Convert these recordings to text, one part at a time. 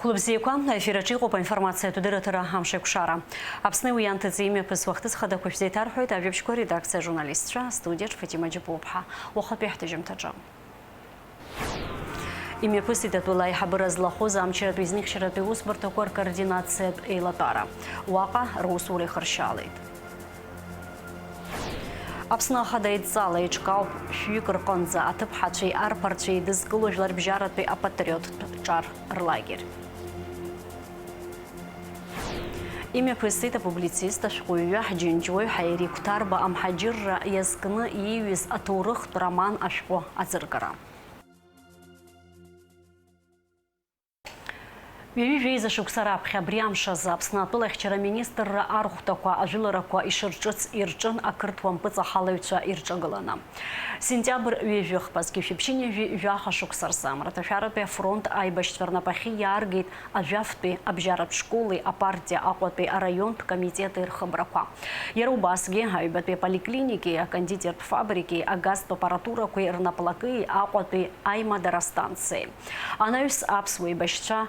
Хлопзикам эфирачи по информация тудыратыра хамшекушара. Апсны уянты зиме пыс вақты схада кушзейтар хойт авжебшко редакция журналистра студия Фатима Джипопха. Вахат бихтажим таджам. Имя пыситет улай хабыраз лахоза амчерат визник шерат беус бартокор координация эйлатара. Уака русули харшалит. Апсна хадайт зала ичкау шюкер конза атып хачи арпарчи дизгылужлар бжарат бе апатриот чар рлагер. Имя пысита публициста шкуя хаджинджой хайри кутарба амхаджирра язкны июз атурых роман ашко азыргара. Вижу шуксара пхабриам шазап снатулах вчера министр архутаква ажилараква иширчц ирчан акыртвам пыца халывча ирчагалана. Сентябрь вижух паски шипчине вяха шуксарсам раташарапе фронт айбаштвернапахи яргит ажафпе обжарап школы а партия акватпе район комитеты ирхабраква. Ярубасге айбатпе поликлиники а кондитер фабрики а газ аппаратура куирнаплаки акватпе аймадарастанции. Анаюс апсвей башча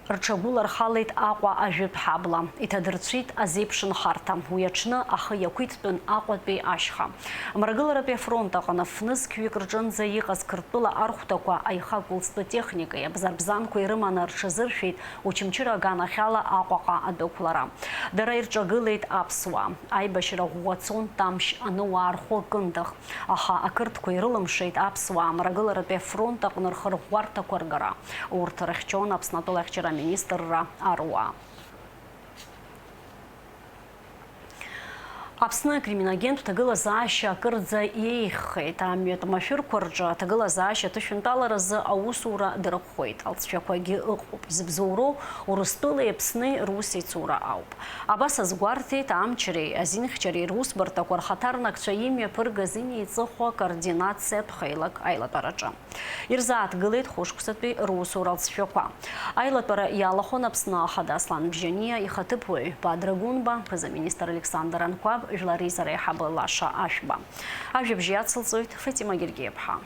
Рчагулар халит аква ажит хабла. Итадырцит азепшин харта. Уячна аха якуитпен акватпе ашха. Маргаларапе фронта ханафныз кюикрджан заикас кыртпыла архутаква айха гулсты техника. Ябзарбзан куирымана рчазыршит учимчира гана хяла аквака адоклара. Дара ирчагылит апсуа. Айбашира гуацон тамш ануа архо кындах. Аха акырт куирылымшит апсуа. Маргаларапе фронта ханархар гуарта кваргара. Уртарахчон апснатолах вчера министр Аруа. Апсна криминогент тагыла зааща кырдза ейхет, а метамафир курджа тагыла зааща тышунтала разы аусура дырхойт. Алцчакваги ыкуп зибзуру урыстылы эпсны руси цура ауп. Абаса сгуартет амчери азинхчери рус бартаквар хатарнак чаимя пыргазини цыхва координация тхайлак айлатараджа. Ирзаат гылет хошкусатпи русур алцчаква. Айлатара ялахон апсна хадаслан бжения и хатыпой падрагунба пазаминистр Александр Анкваб Жлариза Рейхаба Лаша Ашба. Авжебжиат сылцует Фатима Гергебха.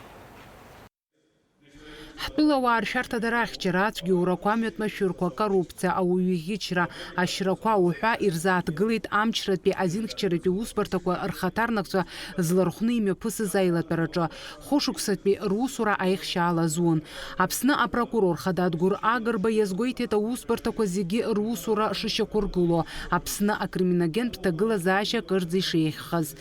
Хтула варшарта дарахчерат геураквамет машурква коррупция ауюгичра ашраква уха ирзаат гылит амчратпи азинхчерапи успартаква архатарнакца злархны имя пысы зайлатараджа хошуксатпи русура айхшала зон. Апсна прокурор хададгур агарба язгойтета успартаква зиги русура шишакургуло. Апсна криминогент тагыла зааща кырдзи шейхаз.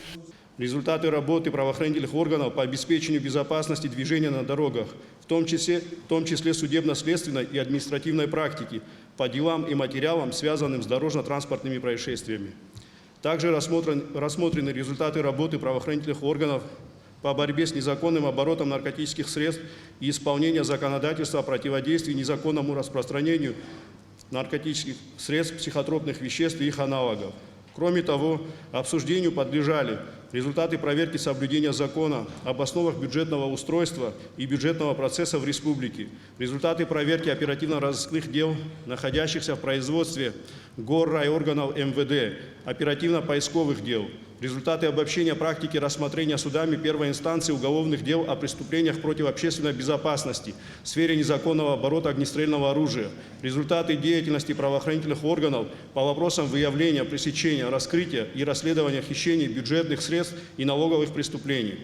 Результаты работы правоохранительных органов по обеспечению безопасности движения на дорогах, в том числе судебно-следственной и административной практики по делам и материалам, связанным с дорожно-транспортными происшествиями. Также рассмотрены результаты работы правоохранительных органов по борьбе с незаконным оборотом наркотических средств и исполнения законодательства о противодействии незаконному распространению наркотических средств, психотропных веществ и их аналогов. Кроме того, обсуждению подлежали результаты проверки соблюдения закона об основах бюджетного устройства и бюджетного процесса в республике, результаты проверки оперативно-розыскных дел, находящихся в производстве горрайорганов МВД, оперативно-поисковых дел, результаты обобщения практики рассмотрения судами первой инстанции уголовных дел о преступлениях против общественной безопасности в сфере незаконного оборота огнестрельного оружия, результаты деятельности правоохранительных органов по вопросам выявления, пресечения, раскрытия и расследования хищений бюджетных средств и налоговых преступлений.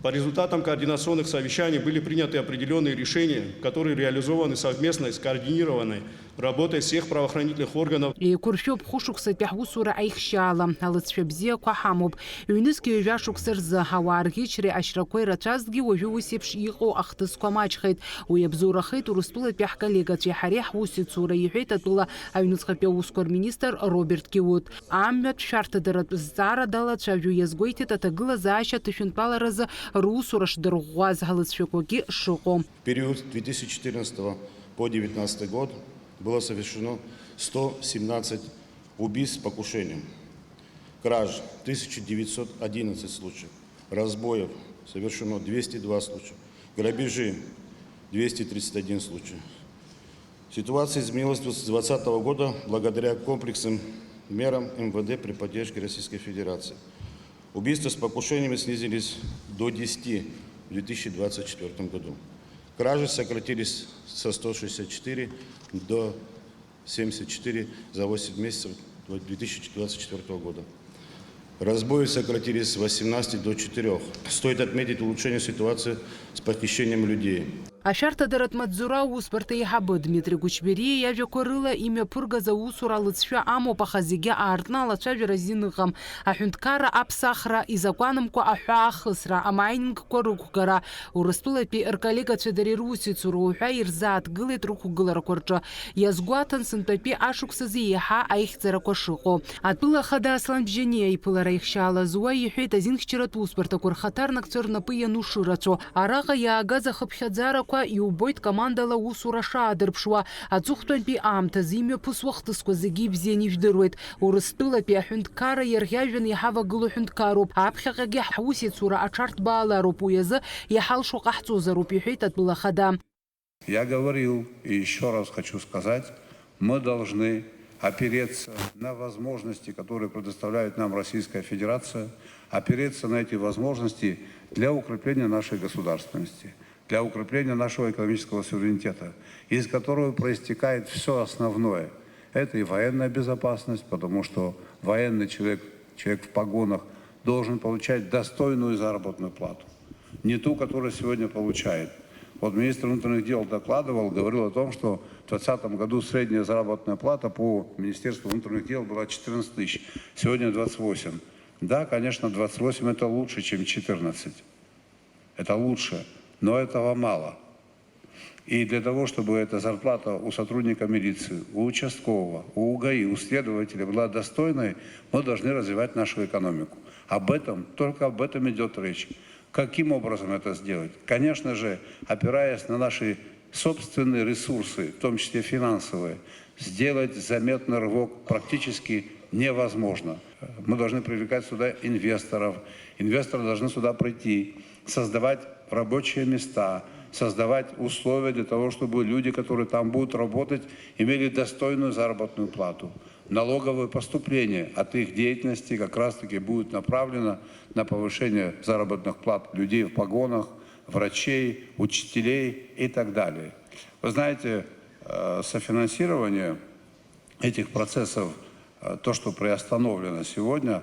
По результатам координационных совещаний были приняты определенные решения, которые реализованы совместно и скоординированной работой всех правоохранительных органов. Куршоп хушукса пяхусура айхшала, алыцшебзия кахамоб. Юнески жашуксер за хаваргичри ашракой рачазги ожусепш ихо ахтыскомачхет. Уебзурахет урустула пяхкалега чехарех усицура ехет атула авинуцхапеускор министр Роберт Киут. Аммет шартадерат зара дала чавю езгойте татагыла зааща тышунпала раза русураш дорогуаз галыцшекоги шоком. В период 2014 по 2019 год было совершено 117 убийств с покушением, краж 1911 случаев, разбоев совершено 202 случая, грабежи 231 случай. Ситуация изменилась с 2020 года благодаря комплексным мерам МВД при поддержке Российской Федерации. Убийства с покушениями снизились до 10 в 2024 году. Кражи сократились со 164 до 74 за 8 месяцев 2024 года. Разбои сократились с 18 до 4. Стоит отметить улучшение ситуации с похищением людей. Ашарта дарат Мадзура успарта ихабы Дмитрий Гучбери яжа корыла имя пургаза усура лыцшва амо пахазиге артна лачаве разиныгам ахюнткара апсахра и законамку ахуахысра амайнинг корукгара урыстула пи эркалига цедари русицу руха ирзат гылет руху гыларакорча язгуатан сынтапи ашуксази яха айхцаракошико атыла хада асламбжене ипылара ихшала зуа ихет азинхчират успарта курхатарнак цернапы януширачо арага яагаза хыпхядзара иубоит командала усура шаадырԥшуа аҵыхәтәантәи аамҭазы имҩаԥысуа зегьы бзианы ижәдыруеит. Урыстәылатәи аҳәынҭқарра иарӷьажәҩан иҳавагылоу ҳәынҭқарроуп. Аԥхьаҟагьы ҳусецура аҽарҭбаалароуп, уи азы иҳалшо ҟаҳҵозароуп, иҳәеит атәыла хада. Я говорил и еще раз хочу сказать, мы должны опереться на возможности, которые предоставляет нам Российская Федерация, опереться на эти возможности для укрепления нашей государственности, для укрепления нашего экономического суверенитета, из которого проистекает все основное. Это и военная безопасность, потому что военный человек в погонах, должен получать достойную заработную плату. Не ту, которую сегодня получает. Вот министр внутренних дел докладывал, говорил о том, что в 2020 году средняя заработная плата по Министерству внутренних дел была 14 тысяч, сегодня 28. Да, конечно, 28 это лучше, чем 14. Это лучше. Но этого мало. И для того, чтобы эта зарплата у сотрудника милиции, у участкового, у УГАИ, у следователя была достойной, мы должны развивать нашу экономику. Только об этом идет речь. Каким образом это сделать? Конечно же, опираясь на наши собственные ресурсы, в том числе финансовые, сделать заметный рывок практически невозможно. Мы должны привлекать сюда инвесторов. Инвесторы должны сюда прийти, создавать рабочие места, создавать условия для того, чтобы люди, которые там будут работать, имели достойную заработную плату. Налоговые поступления от их деятельности как раз-таки будут направлено на повышение заработных плат людей в погонах, врачей, учителей и так далее. Вы знаете, софинансирование этих процессов, то, что приостановлено сегодня,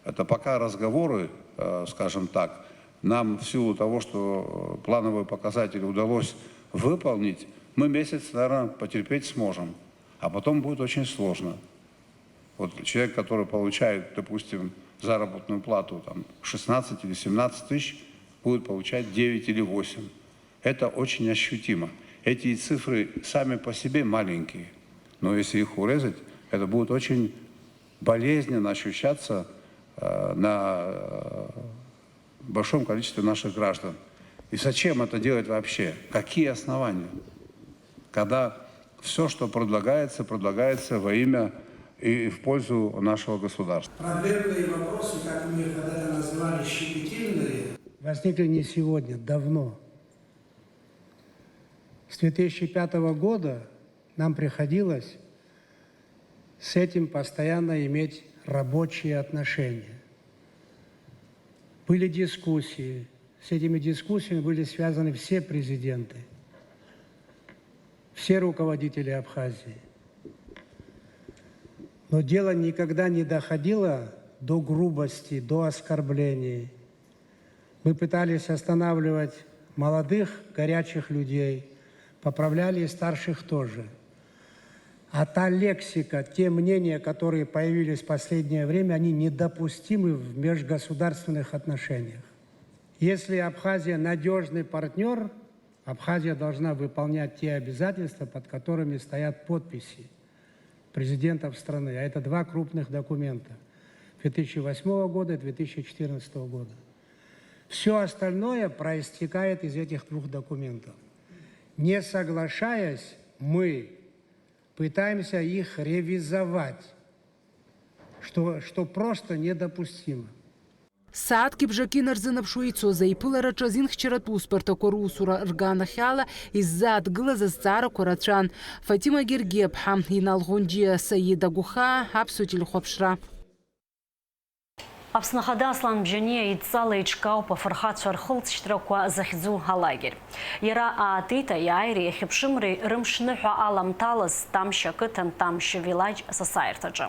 это пока разговоры, скажем так. Нам в силу того, что плановые показатели удалось выполнить, мы месяц, наверное, потерпеть сможем. А потом будет очень сложно. Вот человек, который получает, допустим, заработную плату там, 16 или 17 тысяч, будет получать 9 или 8. Это очень ощутимо. Эти цифры сами по себе маленькие. Но если их урезать, это будет очень болезненно ощущаться на большом количестве наших граждан. И зачем это делать вообще? Какие основания? Когда все, что предлагается во имя и в пользу нашего государства. Проблемные вопросы, как мы их когда-то назвали, щепетильные, возникли не сегодня, давно. С 2005 года нам приходилось с этим постоянно иметь рабочие отношения. Были дискуссии. С этими дискуссиями были связаны все президенты, все руководители Абхазии. Но дело никогда не доходило до грубости, до оскорблений. Мы пытались останавливать молодых, горячих людей, поправляли и старших тоже. А та лексика, те мнения, которые появились в последнее время, они недопустимы в межгосударственных отношениях. Если Абхазия надежный партнер, Абхазия должна выполнять те обязательства, под которыми стоят подписи президентов страны. А это два крупных документа 2008 года и 2014 года. Все остальное проистекает из этих двух документов. Не соглашаясь, мы пытаемся их ревизовать, что просто недопустимо. Саатки бжаки нарзынапшуа ицоз аиԥылараҿы азинхьчаратә усбарҭақәа русура рганахьала иззааҭгылаз азҵаарақәа рацәан. Фатима Гергиаԥҳа, Инал Ӷәынџьиа, Саид Агәха, Аԥсуа телехәаԥшра. Аԥсны Ахада Аслан Бжьаниа идҵала иҿкаауп афырхацәа рхылҵшьҭрақәа захьӡу алагер. Иара аатит аиааиреи ахьыԥшымреи рымшныҳәа аламҭалаз Тамшь ақыҭан Тамшь вилаџь сасааирҭаҿы.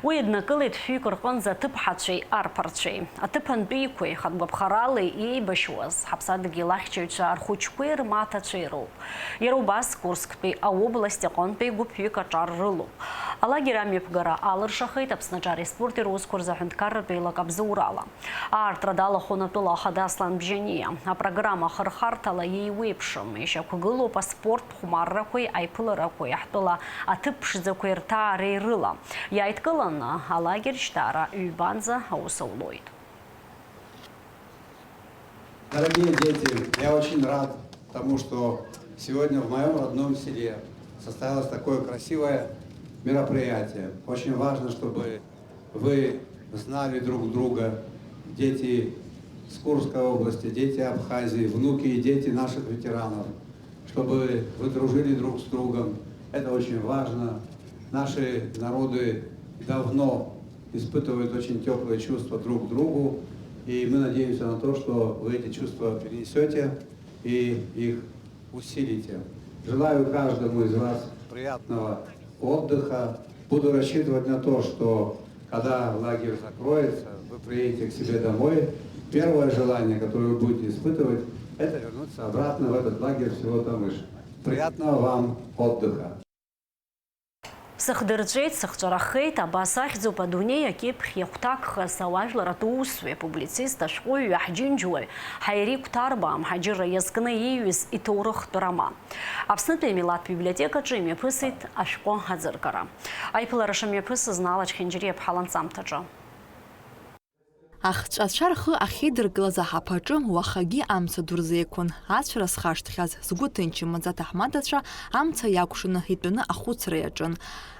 Уи иднакылеит фҩык рҟынӡа аҭыԥҳацәеи арԥарцәеи. Аҭыԥантәиқәеи хатәгәаԥхарала иеибашьуаз ҳаԥсадгьыл ахьчаҩцәа рхәыҷқәеи рмаҭацәеи роуп. Иара убас Курсктәи аобласт аҟынтәи гәыԥҩык аҿар рылоуп. Алагер амҩаԥгара алыршахеит Аԥсны Аҿар-Еспорти русқәа рзаҳәынҭқарратәи лакабзоурала. Аартра далахәын атәыла Ахада Аслан Бжьаниа. Апрограмма ахырхарҭала иеиуеиԥшым. Ишьақәгылоуп аспорт хәмаррақәеи аиԥыларақәеи ҳтәыла аҭыԥ ԥшӡақәеи рҭаареи рыла. Иааидкыланы алагер шьҭаара ҩбанӡа аус аулоит. Дорогие дети, я очень рад тому, что сегодня в моем родном селе состоялось такое красивое мероприятие. Очень важно, чтобы вы знали друг друга, дети с Курской области, дети Абхазии, внуки и дети наших ветеранов, чтобы вы дружили друг с другом. Это очень важно. Наши народы давно испытывают очень теплые чувства друг к другу, и мы надеемся на то, что вы эти чувства перенесете и их усилите. Желаю каждому из вас приятного отдыха. Буду рассчитывать на то, что когда лагерь закроется, вы приедете к себе домой. Первое желание, которое вы будете испытывать, это вернуться обратно в этот лагерь всего Тамыш. Приятного вам отдыха! Сыхдырҵәеит, сыхҵәарахеит, абас ахьӡуп адунеи акьыԥхь иахәҭакхаз ауажәларатә усуҩ, апублицист, ашәҟәыҩҩы, аҳџьынџьуаҩ Ҳаири Қәҭарба амҳаџьырра иазкны ииҩыз иҭоурыхтә роман. Аԥснытәи амилаҭтә библиотекаҿы имҩаԥысит ашәҟәы аӡыргара. Аиԥылара шымҩаԥысыз Наала Чхьынџьыриа-ԥҳа ланҵамҭаҿы. Ахҵәацәа рхы ахьеидыркылаз аҳаԥаҿы уахагьы амца ду рзеиқәын. Ацәара зхашҭхьаз, згәы ҭынчымыз аҭаҳмадцәа амца иакәшаны итәаны ахәыцра иаҿын.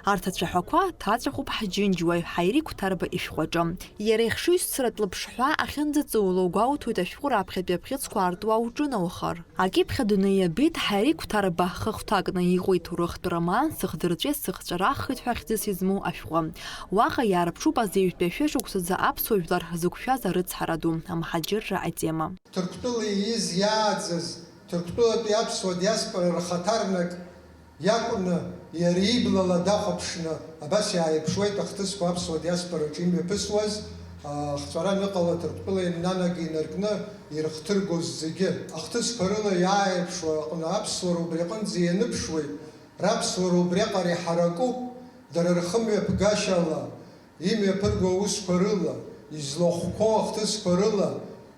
Арҭ ацәаҳәақәа ҭаҵәахуп ҳџьынџьуаҩ Ҳаири Қәҭарба ишәҟәаҿы. Иара ихшыҩзцаратә лыԥшҳәа ахьынӡаҵоуло угәауҭоит ашәҟәы раԥхьатәи абӷьыцқәа аартуа уҿынаухар. Акьыԥхь адунеи иабеит Ҳаири Қәҭарба хыхәҭакны иҟоу иҭоурыхтә роман Сыхдырҵәеит, сыхҵәарахеит ҳәа хьӡыс измоу ашәҟәы. Уаҟа иаарԥшуп азеиҩтәи ашәышықәсазы аԥсуа жәлар зықәшәаз арыцҳара ду, амҳаџьырра атема. Ҭырқәтәыла ииз иааӡаз Ҭырқәтәылатәи аԥсуа диаспора рхаҭарнак иакәны иара иблала дахәаԥшны абас иааиԥшуеит ахҭысқәа аԥсуа диаспораҿы имҩаԥысуаз хҵәаран ыҟала Ҭырқәтәыла инанага инаркны ирыхҭыргоз зегьы. Ахҭысқәа рыла иааиԥшуа аҟны аԥсуара убри аҟынӡа ианыԥшуеит, раԥсуара убриаҟара иҳаракуп, дара рхымҩаԥгашьала, имҩаԥырго аусқәа рыла, излахәқәоу ахҭысқәа рыла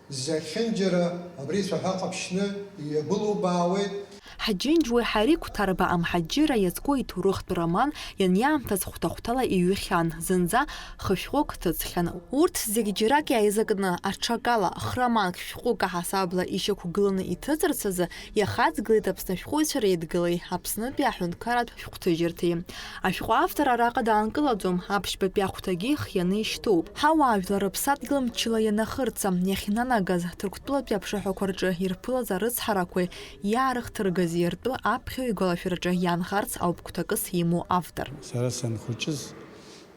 зехьынџьара абри цәаҳәа ҟаԥшьны иабылубаауеит. Ҳџьынџьуаҩ Ҳаири Қәҭарба амҳаџьырра иазку иҭоурыхтә роман ианиаамҭаз хәҭа-хәҭала иҩхьан, зынӡа хышәҟәык ҭыҵхьан. Урҭ зегьы џьарак иааизакны аҽакала хроманк шәҟәык аҳасабла ишьақәгыланы иҭыҵырц азы иахаҵгылеит Аԥсны ашәҟәыҩҩцәа Реидгылеи, Аԥснытәи аҳәынҭқарратә шәҟәҭыжьырҭеи. Ашәҟәы автор араҟа даанкылаӡом, аԥшьбатәи ахәҭагьы хианы ишьҭоуп. Ҳауаажәлар рыԥсадгьыл мчыла ианахырца, иахьнанагаз Ҭырқәтәылатәи аԥшаҳәақәа рҿы ирԥылаз арыцҳарақәеи иаарыхҭыргаз иартәы аԥхьаҩ игәалашәараҿы иаанхарц ауп гәҭакыс имоу автор. Сара санхәыҷыз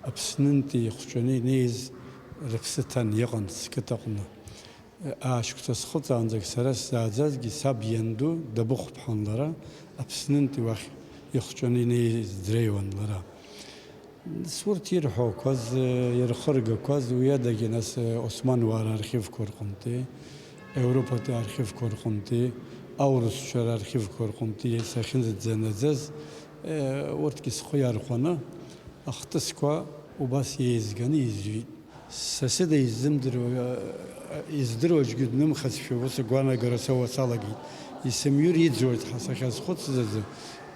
Аԥснынтәи ихәҷаны инеиз рыԥсы ҭан иҟан сқыҭаҟны. Ашәҟәқәа схыҵаанӡагь сара сзааӡазгьы саб ианду дабыхәԥҳан лара, Аԥснынтәи уахь ихәҷаны инеиз дреиуан лара. Сурҭ ирҳәақәаз, ирхыргақәаз уи адагьы нас Османуаа архивқәа рҟынтәи, Европатәи архивқәа рҟынтәи, аурысцәа рархивқәа рҟынтәи сахьынӡаӡанаӡаз урҭгьы схы иархәаны ахҭысқәа убас еизганы изҩит. Са сыда издыруа аӡәгьы днымхазшәа ус агәаанагара сауа салагеит. Исымҩыр иӡуеит сахьазхәыцыз азы,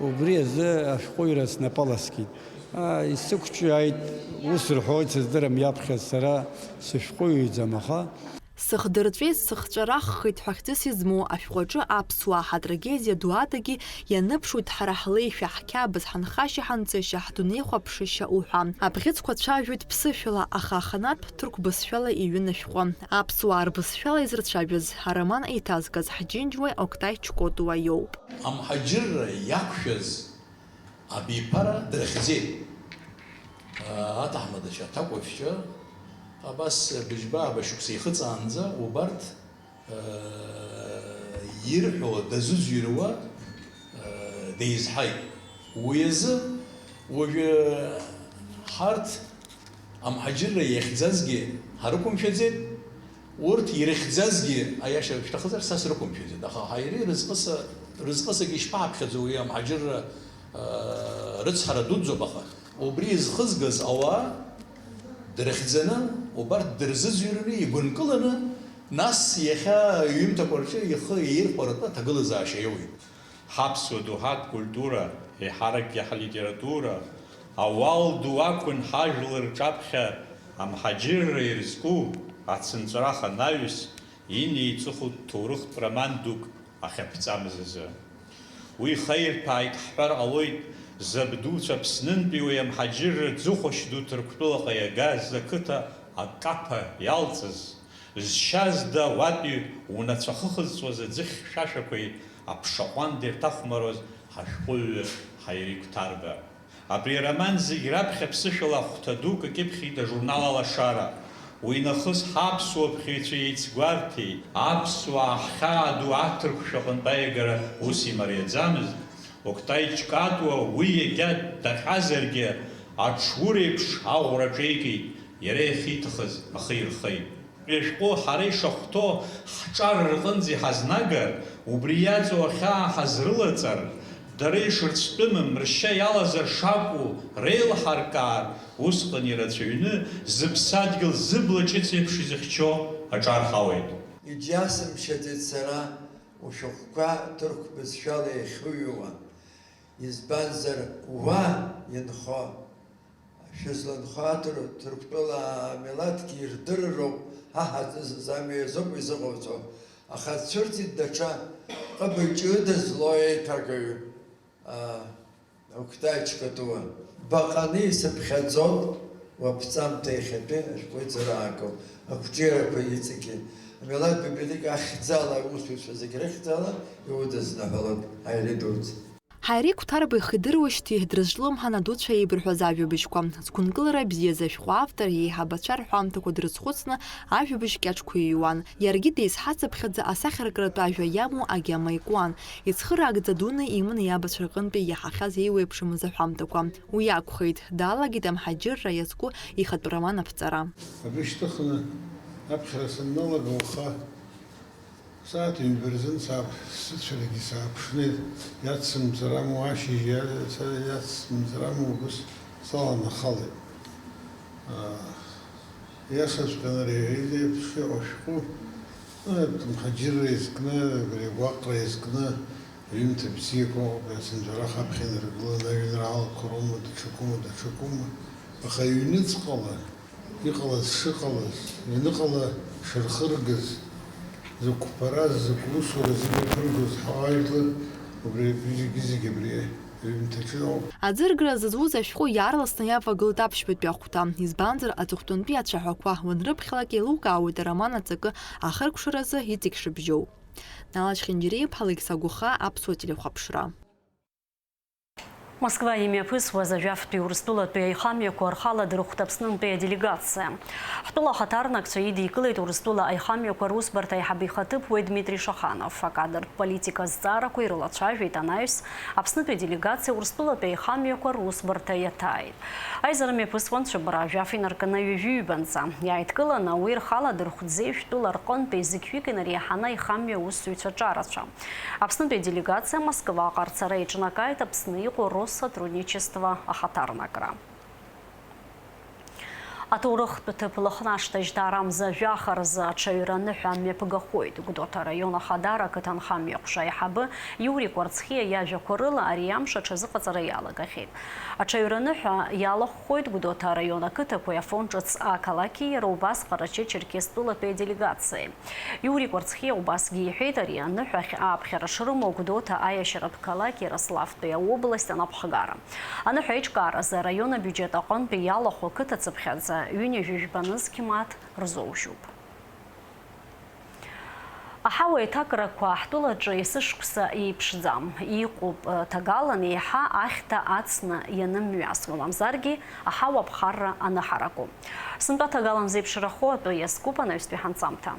убри азы ашәҟәыҩҩра снапаласкит. Исықәҿиааит, ус рҳәоит, сыздырам иаԥхьаз сара сышәҟәыҩҩӡам, аха Сыхдырҵәеит, сыхҵәарахеит ҳәа хьӡыс измоу ашәҟәаҿы аԥсуаа ҳатрагедиа ду адагьы ианыԥшуеит ҳара ҳлеишәа, ҳқьабз, ҳанхашьа, ҳанҵышьа, ҳдунеихәаԥшышьа уҳәа. Абӷьыцқәа цәажәоит ԥсышәала, аха аханатә ҭырқә бызшәала иҩын ашәҟәы. Аԥсуаа рбызшәала изырцәажәаз ароман еиҭазгаз Ҳџьынџьуаҩ Октай Чкотуа иоуп. Амҳаџьырра иақәшәаз абиԥара дрыхьӡеит. Аҭаҳмадцәа, аҭакәажәцәа абас быжьба башуксей хыҵаанӡа убарҭ ирҳәо дазыӡырҩуа деизҳаит. Уи азы уажәы ҳарҭ амҳаџьырра иахьӡазгьы ҳарықәымшәаӡеит, урҭ ирыхьӡазгьы аиаша шәҭахызар са срықәымшәаӡеит. Аха ҳаире рызҟысагьы ишԥаҳаԥхьаӡо уи амҳаџьырра рыцҳара дуӡӡоуп, аха убри изхызгаз ауаа дырыхьӡаны убарҭ дырзыӡырҩны игәынкыланы нас иахьа ҩымҭақәа рҿы ихы еирхәаратәы аҭагылазаашьа иоуит. Ҳаԥсуа ду ҳатә культура, еиҳаракгьы ҳлитература, ауал ду акәын ҳажәлар рҿаԥхьа амҳаџьырра ирызку ацынҵәарах анаҩс инеиҵыху ҭоурыхтә роман дук ахьаԥҵамыз азы. Уи хаирҭәааит ҳҳәар ҟалоит забдуцәа Аԥснынтәи уи амҳаџьырра ӡыхәашь ду Ҭырқәтәылаҟа иагаз ақыҭа акаԥа иалҵыз, зшьазда уатәи унацәахыхызҵуаз аӡыхь хьшәашәақәеи аԥшаҟәанда ирҭахәмаруаз ҳашәҟәыҩҩы Ҳаири Қәҭарба. Абри ароман зегь раԥхьа ԥсышәала ахәҭа дук акьыԥхьит ажурнал Алашара. Уи нахыс ҳаԥсуа ԥхьаҩцәа еицгәарҭеи, аԥсуаа ҳхьаа ду аҭырқәшәа аҟынтә аиагара ус имариаӡамыз, Октай Ҷкадуа уи егьа дахьазаргьы аҽур еиԥш аӷәра ҿеикит, иара иахьиҭахыз ахы ирхеит. Ашәҟәы ҳара ишахәҭоу ҳҿар рҟынӡа иҳазнагар, убри иаҵоу ахьаа ҳазрылаҵар, дара ишырцәтәымым ршьа иалазар шакәу реилҳаркаар, усҟан ирацәаҩны зыԥсадгьыл зыбла ҿыц еиԥш изыхьчо аҿарҳауеит. Иџьасымшьаӡеит сара ушәҟәқәа ҭырқә бызшәала иахьыҩуа. Избанзар уа инхо, шәызланхо Ҭырқәтәыла амилаҭгьы ирдырроуп, ҳаҳаҵыз амҩа азоуп изыҟауҵо. Аха дцәырҵит даҽа ҟыбаҩ ҷыдазло еиҭагаҩ Октай Ҷкадуа. Баҟаны исыԥхьаӡоит уаԥҵамҭа иахьатәи ашәҟәыҩҩцәа раакыло, ақәҿиарақәа иҵегьы. Амилаҭ библиотека ахьӡала аусзуҩцәа зегьы рыхьӡала иудызнаҳәалоит Ҳаири дуӡ. Ҳаири Қәҭарба ихидыруашьҭи дрызҿлымҳан адуцәа еибырҳәаз ажәабжьқәа. Згәынкылара бзиаз ашәҟәы автор еиҳабацәа рҳәамҭақәа дрызхәыцны ажәабжь кьаҿқәа иҩуан. Иаргьы деизҳацыԥхьаӡа асахьаркратә ажәа иамоу агьама икуан. Ицхыраагӡа дуны иманы иабацәа рҟынтәи иаҳахьаз еиуеиԥшымыз аҳәамҭақәа. Уи акәхеит, даалагеит амҳаџьырра иазку ихатә роман аԥҵара. Абри шьҭыхны аԥхьара санналага уаха сааҭ ҩынбарзын сыцәарагьы сааԥшны иацсымҵар амоу ашьыжь иацсымҵар амоу ус саланахалеит. Иашаҵәҟьаны ари еиԥш ашәҟәы амҳаџьырра иазкны, абри агәаҟра иазкны аҩымҭа бзиақәа ацынҵәарах аԥхьа инаргыланы ажәеинраалақәа роума даҽакума. Аха ҩныҵҟала иҟалаз шыҟалаз, ҩныҟала шырхыргаз, зықәԥараз, закә усура зегьы ԥыргоз ҳауаажәлар убри зегьы абри аҩымҭаҿы ауп. Аӡыргара зызуз ашәҟәы иаарласны иавагылт аԥшьбатәи ахәҭа. Избанзар аҵыхәтәантәи ацәаҳәақәа уанрыԥхьалак еилукаауеит ароман аҵакы ахыркәшаразы иҵегь шыбжьоу. Налач Хинџьериев, Алекса Гуха, Аԥсуа телехәаԥшра. Москва имҩаԥысуаз ажәафтәи Урыстәылатәи аихамҩақәа рхала дырхәт Аԥснынтәи аделегациа. Ҳтәыла ахаҭарнакцәа идикылеит Урыстәыла аихамҩақәа русбарҭа аиҳабы ихаҭыԥуаҩ Дмитрий Шаханов. Акадр политика зҵаарақәа ирылацәажәеит анаҩс Аԥснытәи аделегациа Урыстәылатәи аихамҩақәа русбарҭа иаҭааит. Аизара мҩаԥысуан цәыббара ажәаф инаркны ҩажәиҩбанӡа. Иааидкыланы уи рхала дырхәӡеи шәтәыла рҟынтәи зықьҩык инареиҳаны аихамҩа аусзуҩцәа ҿарацәа. Аԥснытәи аделегациа Москваҟа рцара иҿнакааит Аԥсны иҟоу сотрудничество ахаҭарнакра. Аҭоурыхтә ҭыԥ лыхнашҭажь дарамза жәахаразы аҽаҩра аныҳәа мҩаԥгахоит. Гәдоуҭа араион ахадара ақыҭанхамҩаҟәша аиҳабы Иури Кәарцхиа иажәақәа рыла ари амш аҽазыҟаҵара иалагахьеит. Аҽаҩра аныҳәа иалахәхоит Гәдоуҭа араион ақыҭақәеи афонд ҿыц ақалақьи иара убас Ҟарачы-Черкестәылатәи аделегациеи. Иури Кәарцхиа убасгьы иҳәеит ари аныҳәа ааԥхьара шрымоу Гәдоуҭа аиашьаратә қалақь Ярославтәи аобласт анаԥхгара. Аныҳәа аиҿкааразы араион абиуџьет аҟынтәи иалахәу ақыҭацыԥхьаӡа ҩынҩажәижәбаныз қьмаҭ рзоужьуп. Аҳауа еиҭакрақәа ҳтәылаҿы есышықәса еиԥшӡам. Иҟоуп ҭагалан еиҳа ахьҭа ацны ианымҩасуа, мамзаргьы аҳауа аԥхарра аныҳараку. Сынтәа ҭагалан зеиԥшрахо атәы иазкуп анаҩстәи ҳанҵамҭа.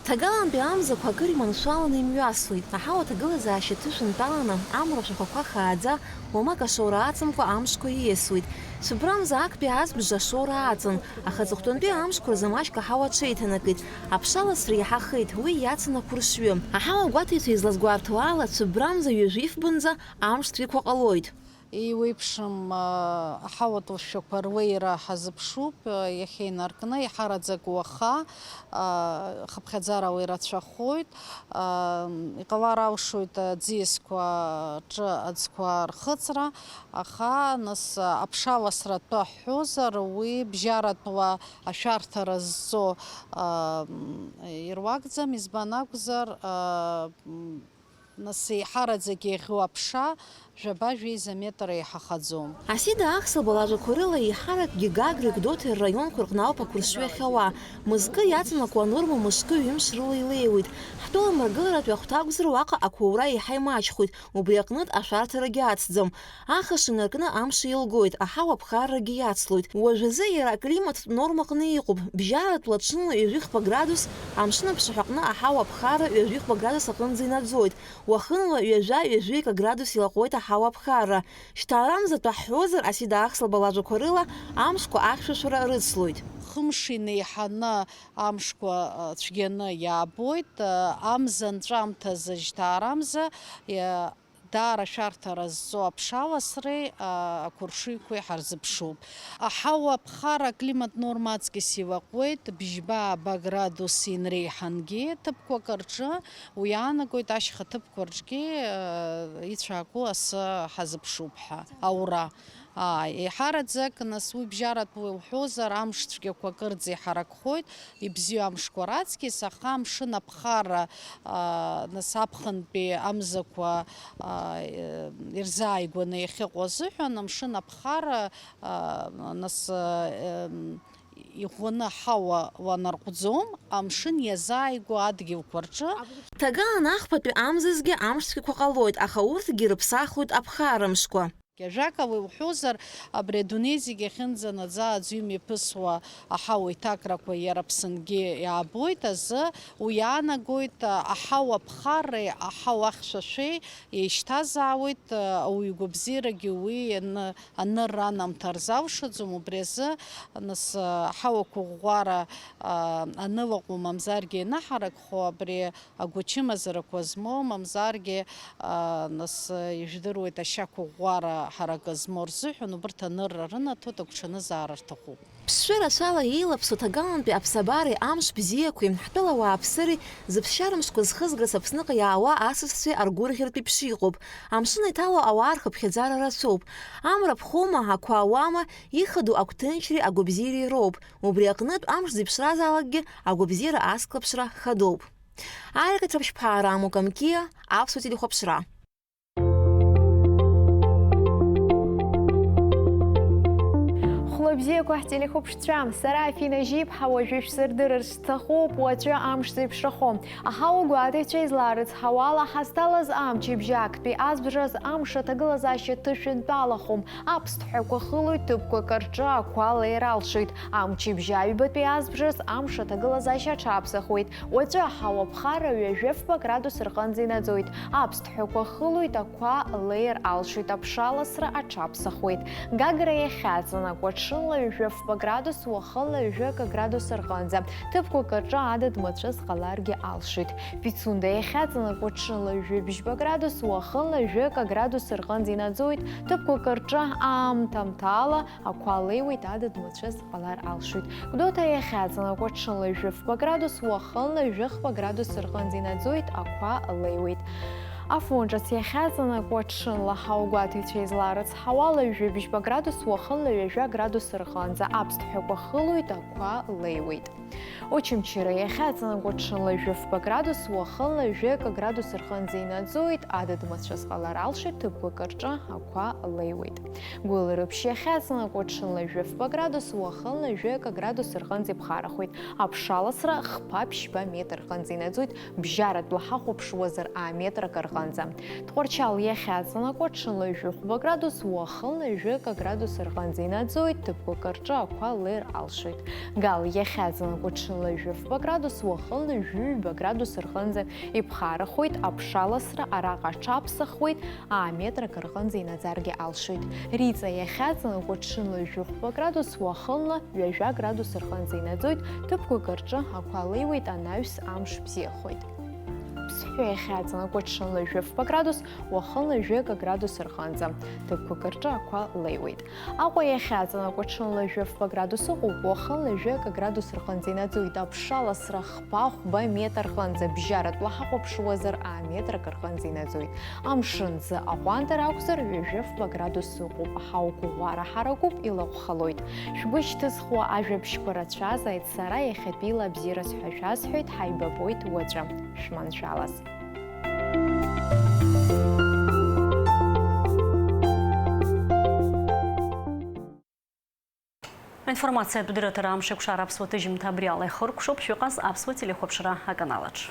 Ҭагалантәи амзақәа акыр иманшәаланы имҩасуеит. Аҳауа аҭагылазаашьа ҭышәынтәаланы амра ашәахәақәа хааӡа, уамак ашоура аҵамкәа амшқәа ииасуеит. Шәыбрамза актәи азбжа ашоура аҵан, аха аҵыхәтәантәи амшқәа рзы маҷк аҳауа аҽеиҭанакит. Аԥшаласра иаҳахеит, уи иацын ақәыршҩы. Аҳауа гәаҭеицәа излазгәарҭо ала, цәыбрамза ҩажәи ифбынӡа амш ҭәиқәа ҟалоит. Иуеиԥшым аҳауатәушәақәа руеира ҳазыԥшуп, иахьеинаркны, иҳараӡак уаха, хыԥхьаӡара ирацәахоит, иҟалар алшоит аӡиасқәа ҿы аӡқәа рхыҵра, аха нас аԥшаласратәы ҳҳәозар, уи бжьаратәла ашәарҭара зҵо ируакӡам, избан акәзар, нас иҳараӡак иаӷьу аԥша жәаба-жәеиза метр еиҳахаӡом. Асида ахсылба лажәақәа рыла еиҳаракгьы Гагрик, Доҭер раионқәа рҟны ауп ақәыршҩы ахьауа. Мызкы иаҵанакуа анорма мышкы ҩымш рыла илеиуеит. Ҳтәыла мрагыларатәи ахәҭа акәзар уаҟа ақәаура еиҳа имаҷхоит, убри аҟнытә ашәарҭарагьы ацӡам. Ахыш инаркны амш еилгоит, аҳауа аԥхаррагьы иацлоит. Уажәазы иара аклиматтә нормаҟны иҟоуп. Бжьаратәла ҽнла 20 градус, амшын аԥшаҳәаҟны аҳауа аԥхарра 20 градус аҟынӡа инаӡоит. Уахынла 20 градус илаҟәуеит аҳауа аԥхарра. Шьҭаарамзатәы ҳҳәозар, асида ахсылба лажәақәа рыла амшқәа ахьшәашәара рыцлоит. Хымш инеиҳаны амшқәа цәгьаны иаабоит, амза нҵәамҭазы шьҭаарамза даара ашәарҭара зҵо аԥшаласреи ақәыршыҩқәеи ҳарзыԥшуп. Аҳауа аԥхарра аклиматтә норма аҵкьыс илаҟәуеит, бжьба-ааба градус инреиҳангьы ҭыԥқәак рҿы, уи аанагоит ашьха ҭыԥқәа рҿгьы ицәааку асы ҳазыԥшуп ҳәа аура. Иҳараӡак, нас уи бжьаратәла иуҳәозар, амш цәгьақәа кырӡа иҳаракхоит, ибзиоу амшқәа раҵкьыс, аха амшын аԥхарра, нас аԥхынтәи амзақәа ирзааигәаны иахьыҟоу азыҳәан, амшын аԥхарра, нас иӷәӷәаны аҳауа уанарҟәӡом, амшын иазааигәоу адгьылқәа рҿы. Ҭагалан ахԥатәи амзазгьы амш цәгьақәа ҟалоит, аха урҭгьы рыԥсахуеит аԥхаррамшқәа. Ажәакала иуҳәозар, абри адунеи зегьы ахьынӡанаӡа аӡәы имҩаԥысуа аҳауа иҭакрақәа иара Аԥсынгьы иаабоит азы, уи иаанагоит аҳауа аԥхарреи аҳауа ахьшәашәеи еишьҭазаауеит, ауаҩ игәабзиарагьы уи анырра анамҭар залшаӡом, убри азы нас аҳауақәа ӷәӷәара анылаҟәу мамзаргьы ианыҳаракхо, абри агәачымазарақәа змоу мамзаргьы нас ижәдыруеит ашьақәа ӷәӷәара ҳаракы змоу рзыҳәан, убырҭ анырра рынаҭоит, агәҽанызаара рҭахуп. Ԥсшәы рацәала еилаԥсо ҭагалантәи аԥсабареи амш бзиақәеи ҳтәыла ауааԥсыреи зыԥсшьарамшқәа зхызгарц Аԥсныҟа иаауа асасцәеи аргәырӷьаратәи ԥшьы иҟоуп. Амшын иҭало ауаа рхыԥхьаӡара рацәоуп. Амра ԥхома, ақәа ауама, ихадоу агәҭынчреи агәабзиареи роуп. Убри аҟнытә амш зеиԥшразаалакгьы агәабзиара асклаԥшра хадоуп. Аиракаҭра ԥшьԥаара Амука Мкиа, Аԥсуа телехәаԥшра. Бзиақәа ҳтелехәаԥшцәа, сара Афина Жьиԥҳа уажәы шәсырдырырц сҭахуп уаҵәы амш зеиԥшрахо. Аҳауа гәаҭеицәа изларыцҳауала ҳазҭалаз амч ибжьактәи азбжаз амш аҭагылазаашьа ҭышәынтәалахом. Аԥсҭҳәақәа хылоит, ҭыԥқәак рҿы ақәа леиралшоит. Амч ибжьаҩбатәи азбжаз амш аҭагылазаашьа аҽаԥсахуеит. Уаҵәы аҳауа аԥхарра 20 градус рҟынӡа инаӡоит. Аԥсҭҳәақәа хылоит, ақәа леир алшоит. Аԥшаласра аҽаԥсахуеит. Гагра иахьаҵанакуа ҽынла 20 градус, уахынла 20 градус рҟынӡа. Ҭыԥқәак рҿы адыд мацәыс ҟаларгьы алшоит. Пицунда иахьаҵанакуа ҽынла 20 градус, уахынла 20 градус рҟынӡа инаӡоит. Ҭыԥқәак рҿы аамҭамҭала ақәа леиуеит, адыд мацәыс ҟалар алшоит. Гәдоуҭа иахьаҵанакуа ҽынла 20 градус, уахынла 20 градус рҟынӡа инаӡоит, ақәа леиуеит. Афонҿац иахьаҵанакуа ҽынла аҳауа гәаҭеицәа изларыцҳауала 20 градус, уахынла 20 градус рҟынӡа. Аԥсҭҳәақәа хылоит, ақәа леиуеит. Очымчыра иахьаҵанакуа ҽынла жәыфба градус, уахынла жәека градус рхынӡа инаӡоит, адыдмыцәа зҟалар алшоит, ҭыԥқәак рҿы ақәа леиуеит. Гәыла рыԥшь иахьаҵанакуа ҽынла жәыфба градус, уахынла жәека градус рхынӡа иԥхарахоит. Аԥшаласра хԥа-ԥшьба метр рхынӡа инаӡоит, бжьаратә лҳахәаԥшуазар аметрак рхынӡа. Тҟәарчал иахьаҵанакуа ҽынла жәыхәба градус, уахынла жәека градус рхынӡа инаӡоит, ҭыԥқәак рҿы ақәа леир алшоит. Гал иахьаҵанакуа ҽынла жәыфба градус, уахынла жәҩба градус рхынӡа иԥхарахоит, аԥшаласра араҟа аҽаԥсахуеит, аметрак рхынӡа инаӡаргьы алшоит. Риҵа иахьаҵанакуа ҽынла жәыхәба градус, уахынла ҩажәа градус рхынӡа инаӡоит, ҭыԥқәак рҿы ақәа леиуеит, анаҩс амш бзиахоит. Ԥсҳәы иахьаҵанакуа ҽынла жәыфба градус, уахынла жәека градус рхынӡа, ҭыԥқәак рҿы ақәа леиуеит. Аҟәа иахьаҵанакуа ҽынла жәыфба градус ыҟоуп, уахынла жәека градус рхынӡа инаӡоит, аԥшаласра хԥа-хәба метр рхынӡа, бжьаратә лаҳахәаԥшуазар аметрак рхынӡа инаӡоит. Амшынӡа аҟәандара акәзар ҩажәыфба градус ыҟоуп, аҳауқәа ӷәара ҳаракуп, илаҟәхалоит. Шәгәы шьҭызхуа ажәабжьқәа рацәазааит, сара иахьатәиала абзиара сҳәашәасҳәоит, ҳаибабоит уаҵәы. Шәманшәалаз. Информация бдыратыра амшекшар апсваты жимтабриалы хыркшоп шуқас апсвы телехопшыра аканалач.